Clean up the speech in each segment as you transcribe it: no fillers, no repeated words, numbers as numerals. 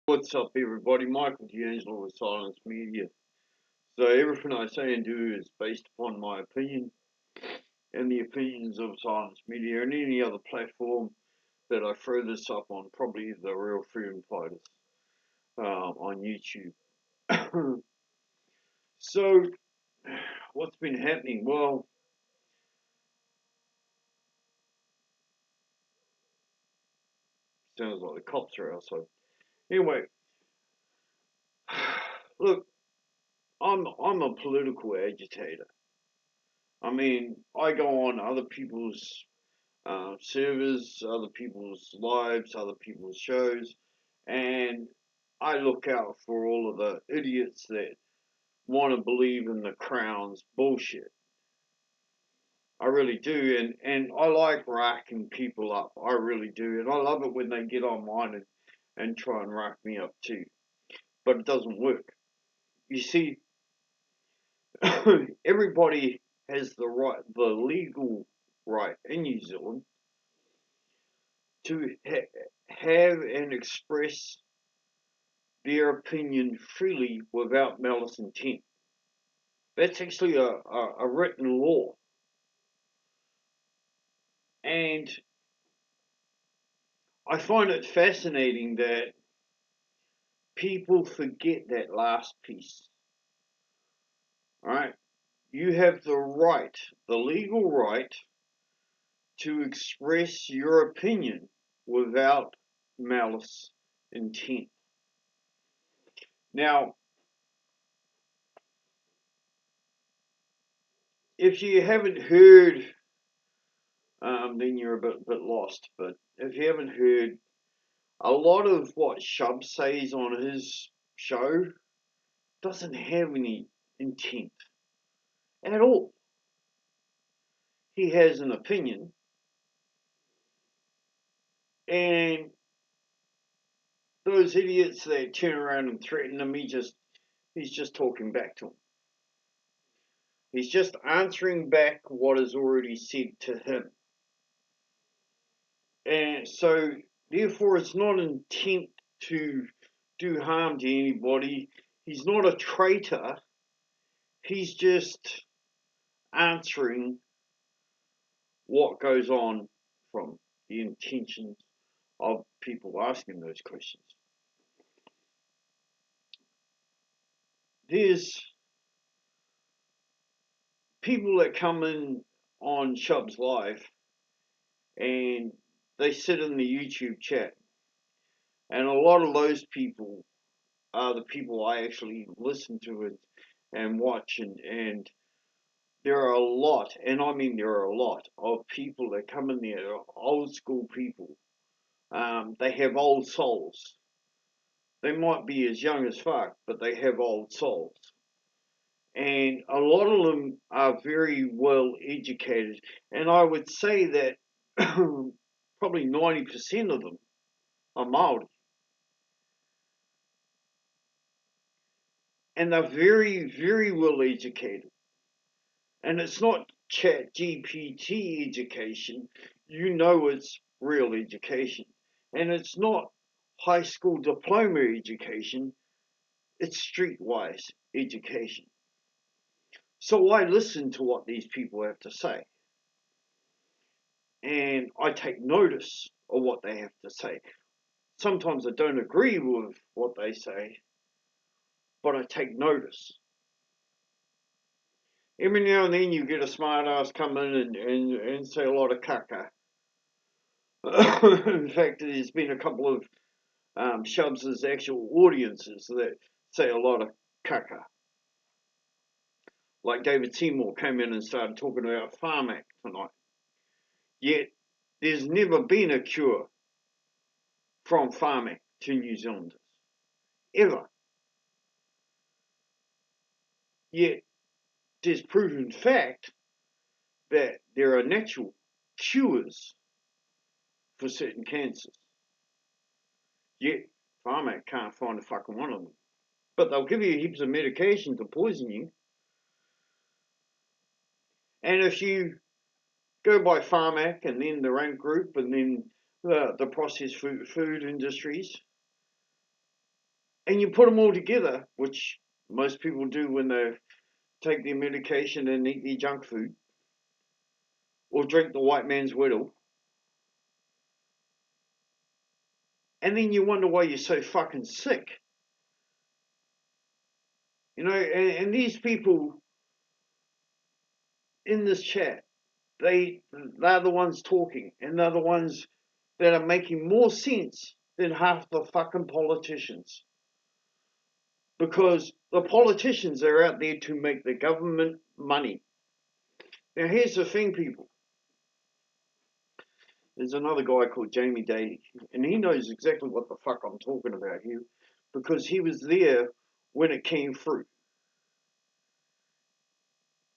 What's up, everybody? Michael D'Angelo with Silence Media. So, everything I say and do is based upon my opinion and the opinions of Silence Media and any other platform that I throw this up on, probably the Real Freedom Fighters on YouTube. So, what's been happening? Well, sounds like the cops are outside. Anyway, look, I'm a political agitator. I mean, I go on other people's servers, other people's lives, other people's shows, and I look out for all of the idiots that want to believe in the crown's bullshit. I really do, and I like racking people up. I really do, and I love it when they get online and try and rack me up too. But it doesn't work. You see, everybody has the right, the legal right in New Zealand to have and express their opinion freely without malice intent. That's actually a written law. And I find it fascinating that people forget that last piece. All right? You have the right, the legal right, to express your opinion without malice intent. Now, if you haven't heard, then you're a bit lost. But if you haven't heard, a lot of what Shub says on his show doesn't have any intent at all. He has an opinion, and those idiots that turn around and threaten him, he's just talking back to them. He's just answering back what is already said to him. And so, therefore, it's not intent to do harm to anybody. He's not a traitor. He's just answering what goes on from the intentions of people asking those questions. There's people that come in on Shub's Live and they sit in the YouTube chat, and a lot of those people are the people I actually listen to and watch, and there are a lot, and I mean there are a lot of people that come in there, old school people. They have old souls. They might be as young as fuck, but they have old souls. And a lot of them are very well educated. And I would say that probably 90% of them are Maori. And they're very, very well educated. And it's not chat GPT education. You know it's real education. And it's not high school diploma education. It's streetwise education. So I listen to what these people have to say. And I take notice of what they have to say. Sometimes I don't agree with what they say, but I take notice. Every now and then you get a smart ass come in and say a lot of caca. In fact, there's been a couple of Shubs' actual audiences that say a lot of caca. Like David Seymour came in and started talking about Farm Act tonight. Yet, there's never been a cure from Farm Act to New Zealanders. Ever. Yet, there's proven fact that there are natural cures for certain cancers. Yet, Farm Act can't find a fucking one of them. But they'll give you heaps of medication to poison you. And if you go by Pharmac and then the rank group and then the processed food industries, and you put them all together, which most people do when they take their medication and eat their junk food, or drink the white man's whittle, and then you wonder why you're so fucking sick. You know, and these people in this chat, they're the ones talking, and they're the ones that are making more sense than half the fucking politicians. Because the politicians are out there to make the government money. Now, here's the thing, people. There's another guy called Jamie Daly, and he knows exactly what the fuck I'm talking about here, because he was there when it came through.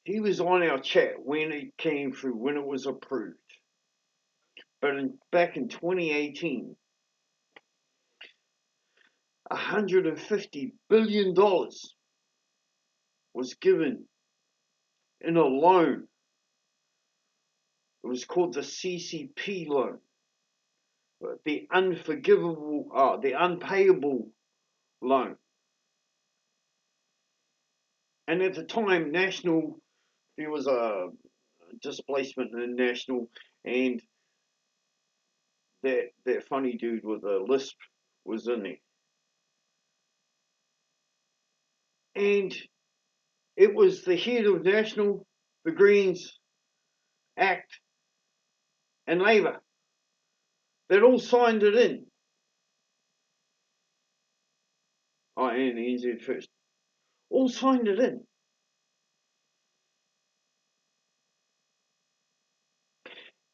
He was on our chat when it came through, when it was approved. But back in 2018, $150 billion was given in a loan. It was called the CCP loan, the the unpayable loan. And at the time, there was a displacement in National, and that funny dude with a lisp was in there. And it was the head of National, the Greens, ACT, and Labour that all signed it in. Oh, and NZ first. All signed it in.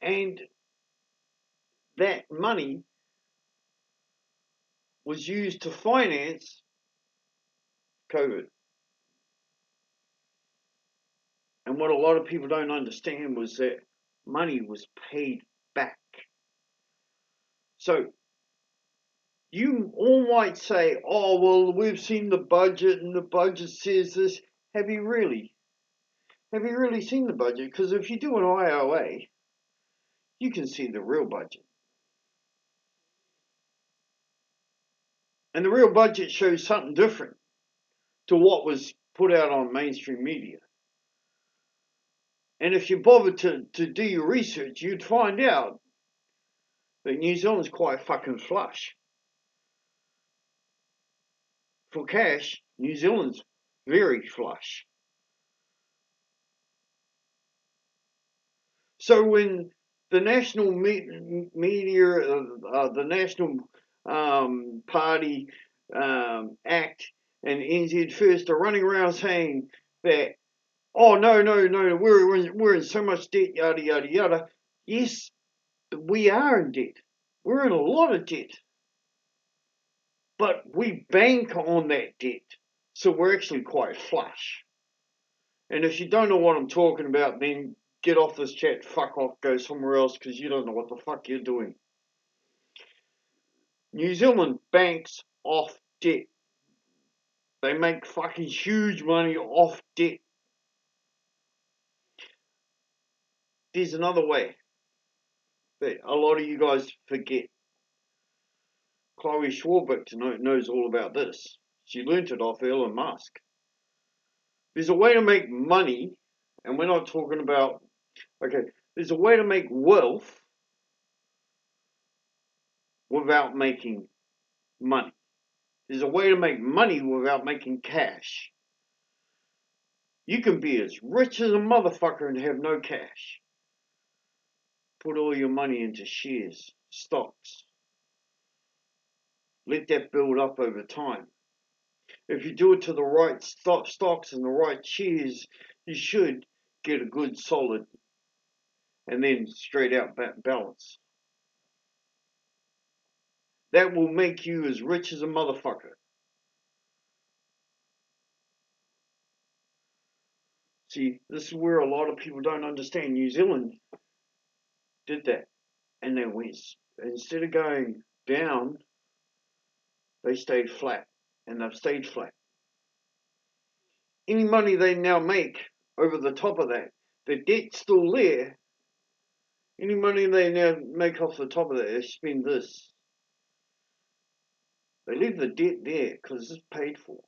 And that money was used to finance COVID. And what a lot of people don't understand was that money was paid back. So you all might say, oh, well, we've seen the budget and the budget says this. Have you really? Have you really seen the budget? Because if you do an IOA, you can see the real budget. And the real budget shows something different to what was put out on mainstream media. And if you bothered to do your research, you'd find out that New Zealand's quite fucking flush. For cash, New Zealand's very flush. So when the national media, the National Party, ACT, and NZ First are running around saying that, oh, no, we're in so much debt, yada, yada, yada. Yes, we are in debt. We're in a lot of debt. But we bank on that debt. So we're actually quite flush. And if you don't know what I'm talking about, then get off this chat, fuck off, go somewhere else, because you don't know what the fuck you're doing. New Zealand banks off debt. They make fucking huge money off debt. There's another way that a lot of you guys forget. Chloe Schwarbeck knows all about this. She learnt it off Elon Musk. There's a way to make money, and we're not talking about, okay, there's a way to make wealth without making money. There's a way to make money without making cash. You can be as rich as a motherfucker and have no cash. Put all your money into shares, stocks. Let that build up over time. If you do it to the right stocks and the right shares, you should get a good solid and then straight out balance. That will make you as rich as a motherfucker. See, this is where a lot of people don't understand. New Zealand did that, and they went, instead of going down, they stayed flat, and they've stayed flat. Any money they now make over the top of that, the debt's still there. Any money they now make off the top of that, they spend this. They leave the debt there because it's paid for,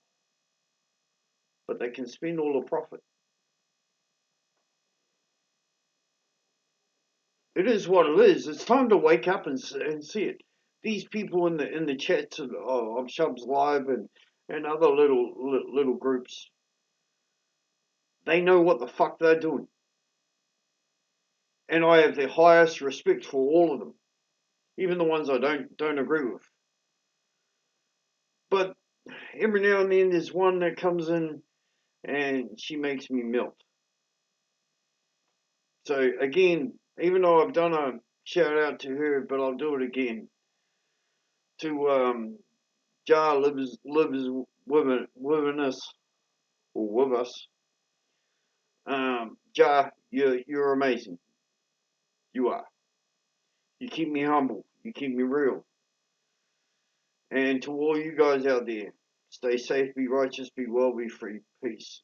but they can spend all the profit. It is what it is. It's time to wake up and see it. These people in the chats of Shubs Live and other little groups, they know what the fuck they're doing, and I have the highest respect for all of them, even the ones I don't agree with. But every now and then there's one that comes in and she makes me melt. So again, even though I've done a shout out to her, but I'll do it again to Jar lives within us or with us. Jar, you're amazing. You are. You keep me humble. You keep me real. And to all you guys out there, stay safe, be righteous, be well, be free. Peace.